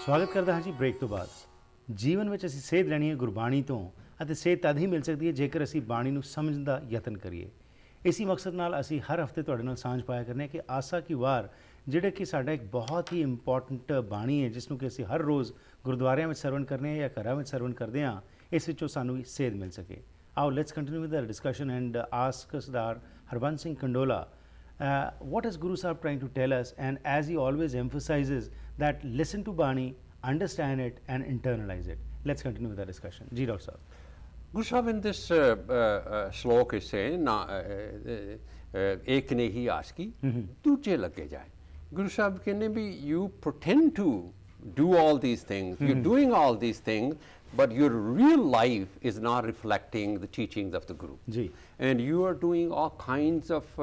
स्वागत करता हाँ जी ब्रेक तो बाद। जीवन में ਅਸੀਂ ਸੇਧ ਲੈਣੀ ਹੈ ਗੁਰਬਾਣੀ ਤੋਂ ਅਤੇ ਸੇਧ ਤਦ ਹੀ ਮਿਲ ਸਕਦੀ ਹੈ ਜੇਕਰ ਅਸੀਂ ਬਾਣੀ ਨੂੰ ਸਮਝਣ ਦਾ ਯਤਨ ਕਰੀਏ। ਇसी ਮਕਸਦ ਨਾਲ ਅਸੀਂ ਹਰ ਹਫਤੇ ਤੁਹਾਡੇ ਨਾਲ ਸਾਂਝ ਪਾਇਆ ਕਰਨੇ ਕਿ ਆਸਾ ਕੀ ਵਾਰ ਜਿਹੜਾ ਕਿ ਸਾਡਾ ਇੱਕ ਬਹੁਤ ਹੀ ਇੰਪੋਰਟੈਂਟ ਬਾਣੀ ਹੈ ਜਿਸ ਨੂੰ ਕਿ ਅਸੀਂ ਹਰ ਰੋਜ਼ ਗੁਰਦੁਆਰਿਆਂ ਵਿੱਚ ਸਰਵਣ ਕਰਨੇ ਆ ਜਾਂ ਘਰਾਂ ਵਿੱਚ ਸਰਵਣ ਕਰਦੇ ਹਾਂ, ਇਸ ਵਿੱਚੋਂ ਸਾਨੂੰ ਵੀ ਸੇਧ ਮਿਲ ਸਕੇ। ਆਓ let's continue with the discussion and ask Sardar Harbans Singh Kandola, what is Guru Sahib trying to tell us? And as he always emphasizes that listen to Bani, understand it and internalize it. Let's continue with the discussion. Ji Dr. Sahib. Guru Sahib in this slok is saying, ek ne hi aski, duje lage jaye. Guru Sahib कहने भी you pretend to do all these things, you're doing all these things, but your real life is not reflecting the teachings of the Guru. Ji. And you are doing all kinds of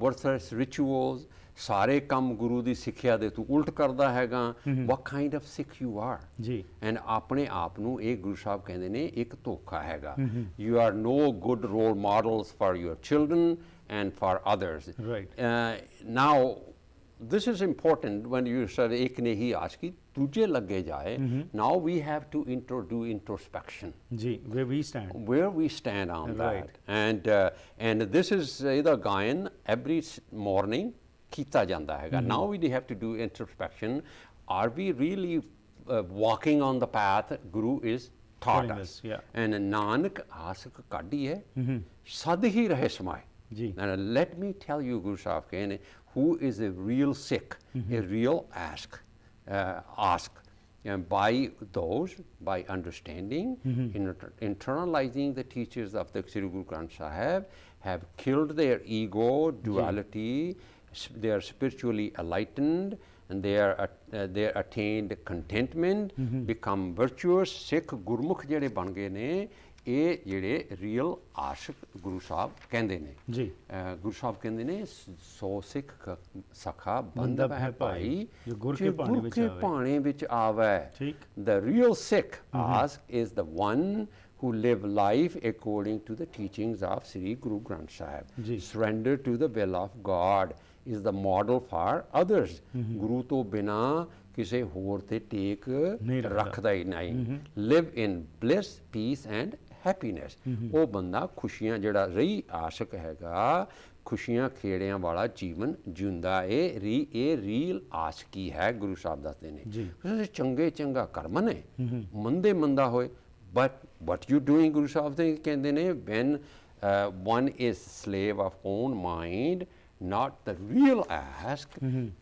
worthless rituals. सारे काम गुरु दी सिक्ख्या दे तू उल्ट करदा हैगा. What kind of Sikh you are? Ji. And अपने आप नू एक गुरु साहब कहंदे ने एक धोखा हैगा. You are no good role models for your children and for others. Right. Now this is important when you said ek ne hi aski tujhe lage jaye. Now we have to do introspection. Ji, where we stand. Where we stand on Right. that. And this is either gayan every morning kita janda hai. Now we have to do introspection. Are we really walking on the path Guru is taught us? Yeah. And Nanak ask kaddi hai sad hi rahe samay. Ji. And let me tell you, Guru Sahib कहने, who is a real Sikh, a real ask, and by those, by understanding, internalizing the teachers of the Sri Guru Granth Sahib, have killed their ego, duality. They are spiritually enlightened, and they are attained contentment, become virtuous. Sikh Gurmukh jehde ban gaye ne, ਇਹ ਜਿਹੜੇ real ਆਸ਼ਿਕ ਗੁਰੂ ਸਾਹਿਬ ਕਹਿੰਦੇ ਨੇ ਜੀ। ਗੁਰੂ ਸਾਹਿਬ ਕਹਿੰਦੇ ਨੇ ਸੋ ਸਿੱਖ ਸਖਾ ਬੰਧਵ ਹੈ ਭਾਈ ਜੋ ਗੁਰ ਕੇ ਭਾਣੇ ਵਿੱਚ ਆਵੇ। ਠੀਕ। The real Sikh ask is the one who live life according to the teachings of Sri Guru Granth Sahib. ਜੀ। Surrender to the will of God is the model for others. ਗੁਰੂ ਤੋਂ ਬਿਨਾ ਕਿਸੇ ਹੋਰ ਤੇ ਟੇਕ ਰੱਖਦਾ ਹੀ ਨਹੀਂ। Live in bliss, peace and happiness. ਉਹ ਬੰਦਾ ਖੁਸ਼ੀਆਂ ਜਿਹੜਾ ਰਹੀ ਆਸ਼ਕ ਹੈਗਾ, ਖੁਸ਼ੀਆਂ ਖੇੜਿਆਂ ਵਾਲਾ ਜੀਵਨ ਜਿਉਂਦਾ ਇਹ ਰੀਲ ਆਸ਼ਕੀ ਹੈ। ਗੁਰੂ ਸਾਹਿਬ ਦੱਸਦੇ ਨੇ ਤੁਸੀਂ ਚੰਗੇ ਚੰਗਾ ਕਰਮ ਨੇ, ਮੰਦੇ ਮੰਦਾ ਹੋਏ, but what you doing Guru Sahib ਦੇ ਕਹਿੰਦੇ ਨੇ when one is slave of own mind, not the real ask,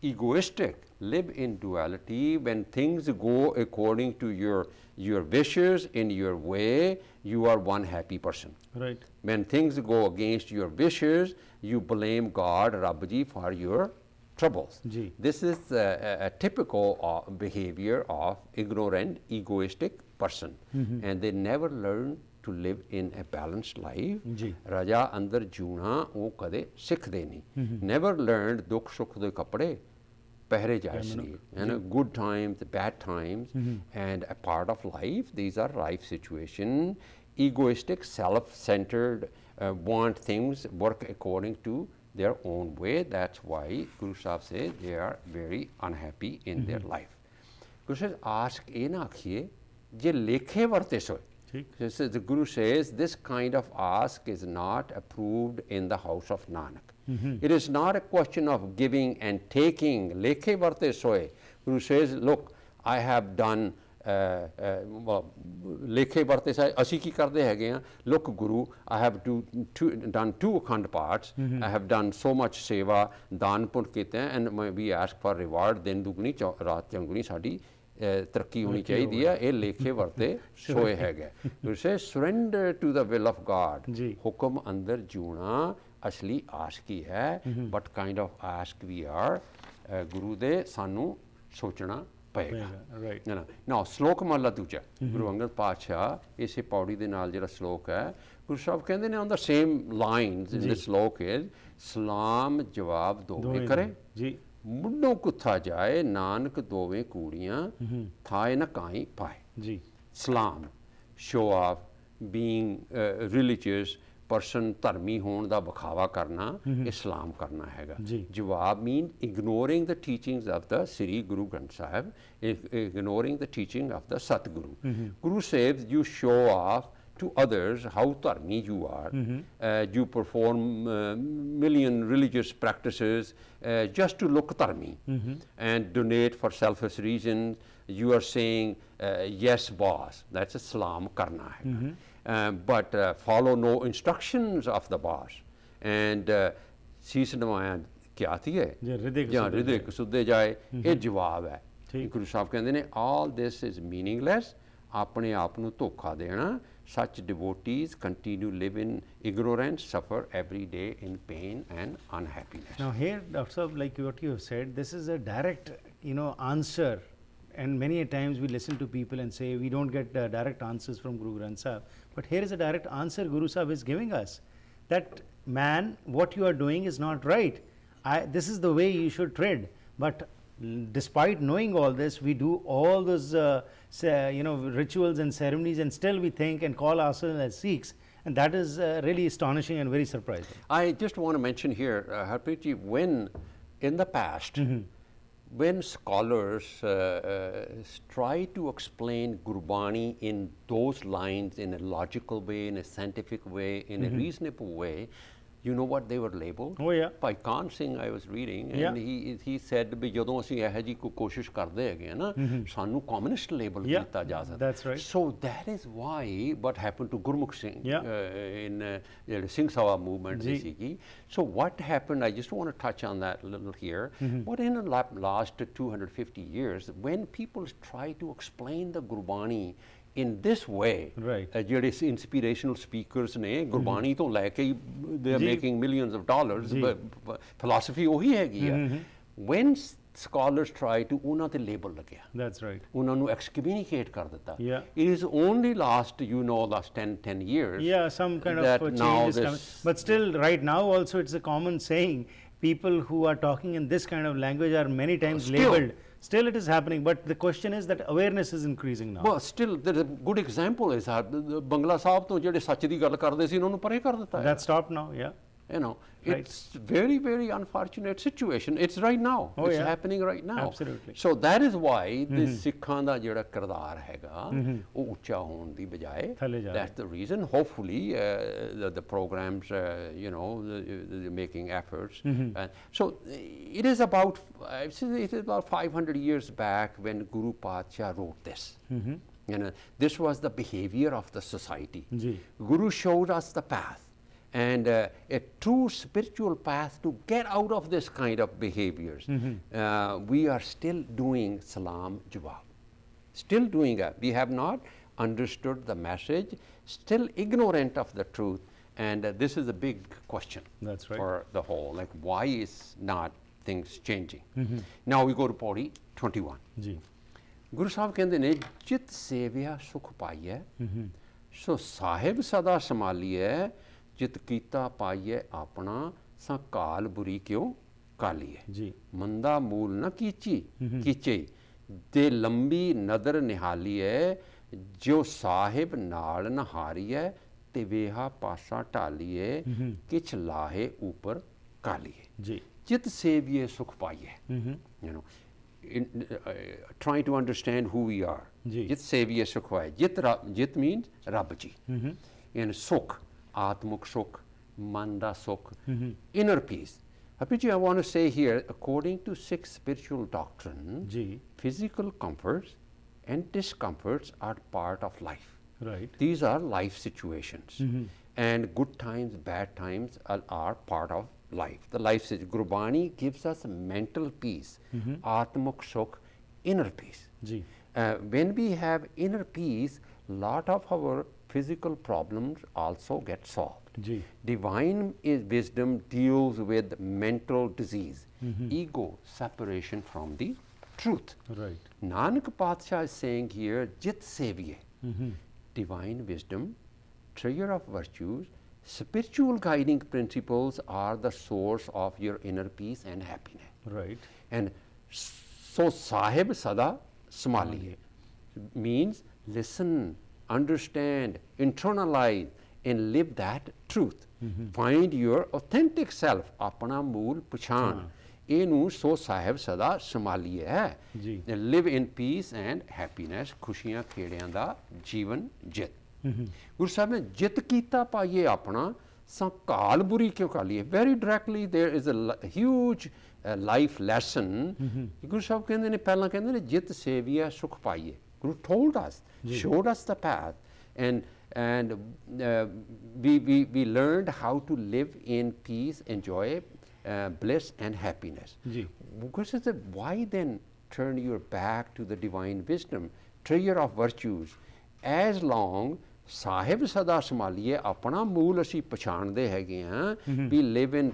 egoistic, live in duality. When things go according to your wishes in your way, you are one happy person. Right. When things go against your wishes, you blame God, Rabbi, for your troubles. Ji. This is a typical behavior of ignorant, egoistic person. And they never learn to live in a balanced life. जी। राजा अंदर जूना वो कदे सिखदे नहीं. Never learned दुख सुख दे कपड़े पहरे जाए सही. And good times, bad times, and a part of life. These are life situation. Egoistic, self-centered, want things work according to their own way. That's why Guru Sahib says they are very unhappy in their life. Guru says ask ये ना आखिए जे लेखे वर्ते सोए. The Guru says this kind of ask is not approved in the house of Nanak. It is not a question of giving and taking. Lekhe varte soe. Guru says, look, I have done lekhe varte sai asi ki karde hage hain. Look, Guru, I have done 2 akhand parts. I have done so much seva, daan pun kite hain, and we ask for reward. Din dugni raat changuni sadi ਤਰੱਕੀ ਹੋਣੀ ਚਾਹੀਦੀ ਹੈ। ਇਹ ਲੇਖੇ ਵਰਤੇ ਸੋਏ ਹੈਗੇ। You say surrender to the will of God. ਹੁਕਮ ਅੰਦਰ ਜੂਣਾ ਅਸਲੀ ਆਸ਼ਕੀ ਹੈ। What kind of ask we are? ਗੁਰੂ ਦੇ ਸਾਨੂੰ ਸੋਚਣਾ ਪਏਗਾ। Right. Now ਸ਼ਲੋਕ ਮਹਲਾ ਦੂਜਾ ਗੁਰੂ ਅੰਗਦ ਪਾਤਸ਼ਾਹ ਇਸੇ ਪੌੜੀ ਦੇ ਨਾਲ ਜਿਹੜਾ ਸ਼ਲੋਕ ਹੈ ਗੁਰੂ ਸਾਹਿਬ ਕਹਿੰਦੇ ਨੇ on the same lines in the ਸ਼ਲੋਕ is ਸਲਾਮ ਜਵਾਬ ਦੋਵੇਂ ਕਰੇ ਜੀ ਮੁੱਢੋਂ ਕੁੱਥਾ ਜਾਏ ਨਾਨਕ ਦੋਵੇਂ ਕੂੜੀਆਂ ਥਾਏ ਨਾ ਕਾਈ ਪਾਏ ਜੀ। Salam, show off, being religious, person ਧਰਮੀ ਹੋਣ ਦਾ ਵਿਖਾਵਾ ਕਰਨਾ ਇਸਲਾਮ ਕਰਨਾ ਹੈਗਾ ਜੀ ਜਵਾਬ mean ignoring the teachings of the Sri Guru Granth Sahib, ignoring the teaching of the Satguru. Guru says you show off to others how dharmi you are. You perform million religious practices just to look dharmi and donate for selfish reasons. You are saying yes boss, that's Islam karna hai. But follow no instructions of the boss and ਸੀਸ ਨਵਾਇਆ ਕਿਆ ਥੀ ਹੈ ਜਾਂ ਹਿਰਦੇ ਸੁੱਧੇ ਜਾਏ ਇਹ ਜਵਾਬ ਹੈ ਗੁਰੂ ਸਾਹਿਬ ਕਹਿੰਦੇ ਨੇ all this is meaningless. ਆਪਣੇ ਆਪ ਨੂੰ ਧੋਖਾ ਦੇਣਾ such devotees continue live in ignorance, suffer every day in pain and unhappiness. Now here, Dr. Saab, like what you have said, this is a direct, answer, and many a times we listen to people and say we don't get direct answers from Guru Granth Sahib, but here is a direct answer Guru Sahib is giving us, that man, what you are doing is not right. This is the way you should tread, but despite knowing all this, we do all those rituals and ceremonies, and still we think and call ourselves as Sikhs, and that is really astonishing and very surprising. I just want to mention here, Harpreet ji, when in the past, when scholars try to explain Gurbani in those lines in a logical way, in a scientific way, in a reasonable way, you know what they were labeled? Oh yeah. By Khan Singh I was reading, and he said ਵੀ ਜਦੋਂ ਅਸੀਂ ਇਹ ਜੀ ਕੋਈ ਕੋਸ਼ਿਸ਼ ਕਰਦੇ ਹੈਗੇ ਆ ਨਾ ਸਾਨੂੰ ਕਮਿਊਨਿਸਟ ਲੇਬਲ ਕੀਤਾ ਜਾ ਸਕਦਾ. That's right. So that is why what happened to Gurmukh Singh in the Singh Sabha movement ਸੀਗੀ. So what happened, I just want to touch on that a little here. But in the last 250 years, when people try to explain the Gurbani in this way, ਜਿਹੜੇ inspirational speakers ਨੇ ਗੁਰਬਾਣੀ ਤੋਂ ਲੈ ਕੇ they are making millions of dollars, but philosophy ਉਹੀ ਹੈਗੀ ਆ. When scholars try to ਉਹਨਾਂ ਤੇ label ਲੱਗਿਆ, that's right, ਉਹਨਾਂ ਨੂੰ excommunicate ਕਰ ਦਿੱਤਾ. It is only last 10 years some kind of change is coming, but still right now also it's a common saying, people who are talking in this kind of language are many times labeled. Still it is happening, but the question is that awareness is increasing now. Well, still there is a good example is Bangla Sahib ਤੋਂ ਜਿਹੜੇ ਸੱਚ ਦੀ ਗੱਲ ਕਰਦੇ ਸੀ ਉਹਨਾਂ ਨੂੰ ਪਰੇ ਕਰ ਦਿੱਤਾ ਹੈ. That stopped now, It's very, very unfortunate situation. It's right now. It's happening right now. Absolutely. So that is why the ਸਿੱਖਾਂ ਦਾ ਜਿਹੜਾ ਕਿਰਦਾਰ ਹੈਗਾ ਉਹ ਉੱਚਾ ਹੋਣ ਦੀ ਬਜਾਏ, that's the reason. Hopefully the programs, they're making efforts. So it is about 500 years back when Guru Padshah wrote this. This was the behavior of the society. Guru showed us the path. And a true spiritual path to get out of this kind of behaviors. We are still doing salam jawab, still doing it. We have not understood the message, still ignorant of the truth, and this is a big question. That's right. For the whole, like why is not things changing? Now we go to Pauri 21. Guru Sahib ਕਹਿੰਦੇ ਨੇ ਜਿਤ ਸੇਵਿਆ ਸੁਖ ਪਾਈਐ ਸੋ ਸਾਹਿਬ ਸਦਾ ਸੰਭਾਲੀਐ ਜਿਤ ਕੀਤਾ ਪਾਈਏ ਆਪਣਾ ਸਾਂ ਕਾਲ ਬੁਰੀ ਕਿਉਂ ਕਾਲੀਏ ਮੰਦਾ ਮੂਲ ਨ ਕੀਚੇ ਦੇ ਲੰਬੀ ਨਦਰ ਨਿਹਾਲੀਏ ਜੋ ਸਾਹਿਬ ਨਾਲ ਨਹਾਰੀਏ ਤੇ ਵੇਹਾ ਪਾਸਾ ਢਾਲੀਏ ਕਿਛ ਲਾਹੇ ਉਪਰ ਕਾਲੀਏ ਜਿਤ ਸੇਵੀਏ ਸੁਖ ਪਾਈਏ. Trying to understand who we are. Jit seviye sukh hoye. Jit means Rab ji. And sukh, atmuk sukh, manda sukh, inner peace. Harpreet ji, I want to say here, according to Sikh spiritual doctrine, physical comforts and discomforts are part of life. Right. These are life situations. And good times, bad times are part of life. The life situation. Gurbani gives us mental peace, atmuk sukh, inner peace. When we have inner peace, lot of our physical problems also get solved. Divine wisdom deals with mental disease, ego, separation from the truth. Right. Nanak Padshah is saying here, jit seviye, divine wisdom, trigger of virtues, spiritual guiding principles are the source of your inner peace and happiness. Right. And so Sahib Sada Samaliye means listen, understand, internalize, and live that truth. Find your authentic self, अपना मूल पहचान, ਇਹਨੂੰ ਸੋ ਸਾਹਿਬ ਸਦਾ ਸੰਭਾਲੀਏ ਹੈ ਜੀ। ਲਿਵ ਇਨ piece and happiness, ਖੁਸ਼ੀਆਂ ਖੇੜਿਆਂ ਦਾ ਜੀਵਨ ਜਿੱਤ। ਗੁਰੂ ਸਾਹਿਬ ਨੇ ਜਿੱਤ ਕੀਤਾ ਪਾਈਏ ਆਪਣਾ, ਸੰਕਾਲ ਬੁਰੀ ਕਿਉਂ ਕਾਲੀਏ। Very directly there is a huge life lesson. Guru Sahib ਕਹਿੰਦੇ ਨੇ, ਪਹਿਲਾਂ ਕਹਿੰਦੇ ਨੇ ਜਿੱਤ ਸੇਵੀਆ ਸੁਖ ਪਾਈਏ। ਗੁਰੂ told us, showed us the path, and we learned how to live in peace, enjoy bliss and happiness. Because of the, why then turn your back to the divine wisdom, treasure of virtues, as long ਸਾਹਿਬ ਸਦਾ ਸੰਭਾਲੀਏ ਆਪਣਾ ਮੂਲ ਅਸੀਂ ਪਛਾਣਦੇ ਹੈਗੇ ਹਾਂ we live in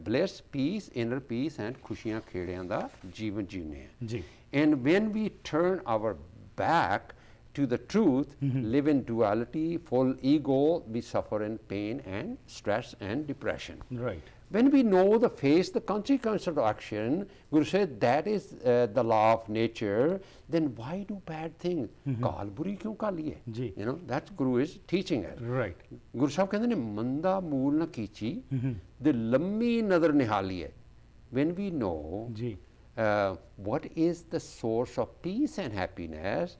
bliss peace inner peace and ਖੁਸ਼ੀਆਂ ਖੇੜਿਆਂ ਦਾ ਜੀਵਨ ਜੀਉਣੇ ਆ ਜੀ। And when we turn our back to the truth, live in duality, full ego, we suffer in pain and stress and depression. Right. When we know the face, the consequence of action, Guru said that is the law of nature, then why do bad things? Kaal buri kyun kaaliye? You know, that Guru is teaching us. Right. Guru Sahib ਕਹਿੰਦੇ ਨੇ ਮੰਦਾ ਮੂਲ ਨਾ ਕੀਚੀ ਦੇ ਲੰਮੀ ਨਜ਼ਰ ਨਿਹਾਲੀਏ। When we know ਜੀ what is the source of peace and happiness,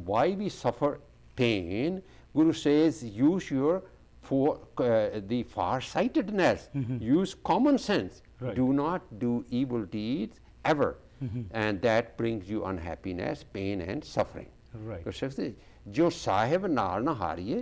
why we suffer pain, Guru says use your the far-sightedness, use common sense, do not do evil deeds ever, and that brings you unhappiness, pain and suffering. Right. Guru says jo sahib naal na haariye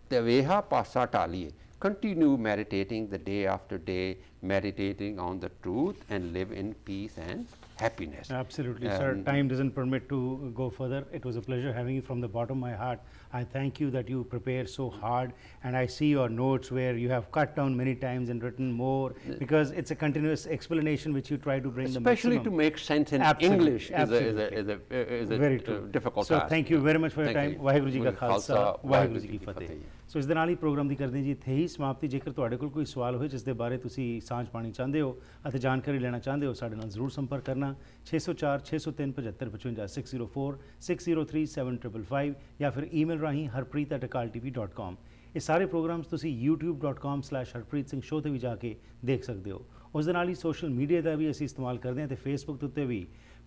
te veha pasa taaliye, continue meditating the day after day, meditating on the truth and live in peace and happiness. Absolutely, sir. Time doesn't permit to go further. It was a pleasure having you from the bottom of my heart. I thank you that you prepare so hard, and I see your notes where you have cut down many times and written more, because it's a continuous explanation which you try to bring especially the to make sense in English is a very true. difficult so task. thank you very much for your time. Waheguru ji ਕਾ ਖਾਲਸਾ, ਵਾਹਿਗੁਰੂ ਜੀ ਕੀ ਫਤਿਹ। ਸੋ ਇਸ ਦੇ ਨਾਲ ਹੀ programme ਦੀ ਕਰਦੇ ਜੀ ਇੱਥੇ ਹੀ ਸਮਾਪਤੀ। ਜੇਕਰ ਤੁਹਾਡੇ ਕੋਲ ਕੋਈ ਸਵਾਲ ਹੋਏ ਜਿਸ ਦੇ ਬਾਰੇ ਤੁਸੀਂ ਸਾਂਝ ਪਾਣੀ ਚਾਹੁੰਦੇ ਹੋ ਅਤੇ ਜਾਣਕਾਰੀ ਲੈਣਾ ਚਾਹੁੰਦੇ ਹੋ, ਸਾਡੇ ਨਾਲ ਜ਼ਰੂਰ ਸੰਪਰਕ ਕਰਨਾ। 604 603 7555 604 603 7555 ਜਾਂ ਫਿਰ ਈਮੇਲ ਰਾਹੀਂ harpreet@akaltv.com। ਇਹ ਸਾਰੇ ਪ੍ਰੋਗਰਾਮਸ ਤੁਸੀਂ youtube.com/harpreet Singh show ਤੇ ਵੀ ਜਾ ਕੇ ਦੇਖ ਸਕਦੇ ਹੋ। ਉਸ ਦੇ ਨਾਲ ਹੀ ਸੋਸ਼ਲ ਮੀਡੀਆ ਦਾ ਵੀ ਅਸੀਂ ਇਸਤੇਮਾਲ ਕਰਦੇ ਹਾਂ ਤੇ ਫੇਸਬੁੱਕ ਉੱਤੇ ਵੀ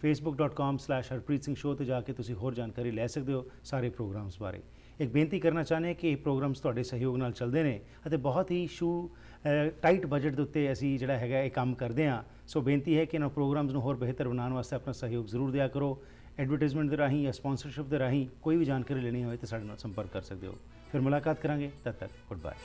facebook.com/harpreet Singh show ਤੇ ਜਾ ਕੇ ਤੁਸੀਂ ਹੋਰ ਜਾਣਕਾਰੀ ਲੈ ਸਕਦੇ ਹੋ ਸਾਰੇ ਪ੍ਰੋਗਰਾਮਸ ਬਾਰੇ। ਇੱਕ ਬੇਨਤੀ ਕਰਨਾ ਚਾਹੁੰਦੇ ਹਾਂ ਕਿ ਇਹ ਪ੍ਰੋਗਰਾਮਸ ਤੁਹਾਡੇ ਸਹਿਯੋਗ ਨਾਲ ਚੱਲਦੇ ਨੇ ਅਤੇ ਬਹੁਤ ਹੀ ਟਾਈਟ ਬਜਟ ਦੇ ਉੱਤੇ ਅਸੀਂ ਜਿਹੜਾ ਹੈਗਾ ਇਹ ਕੰਮ ਕਰਦੇ ਹਾਂ। ਸੋ ਬੇਨਤੀ ਹੈ ਕਿ ਇਹਨਾਂ ਪ੍ਰੋਗਰਾਮਸ ਨੂੰ ਹੋਰ ਬਿਹਤਰ ਬਣਾਉਣ ਵਾਸਤੇ ਆਪਣਾ ਸਹਿਯੋਗ ਜ਼ਰੂਰ ਦਿਆ ਕਰੋ। ਐਡਵਰਟਾਈਜ਼ਮੈਂਟ ਦੇ ਰਾਹੀਂ ਜਾਂ ਸਪਾਂਸਰਸ਼ਿਪ ਦੇ ਰਾਹੀਂ ਕੋਈ ਵੀ ਜਾਣਕਾਰੀ ਲੈਣੀ ਹੋਵੇ ਤਾਂ ਸਾਡੇ ਨਾਲ ਸੰਪਰਕ ਕਰ ਸਕਦੇ ਹੋ। ਫਿਰ ਮੁਲਾਕਾਤ ਕਰਾਂਗੇ, ਤਦ ਤੱਕ ਗੁੱਡ ਬਾਏ।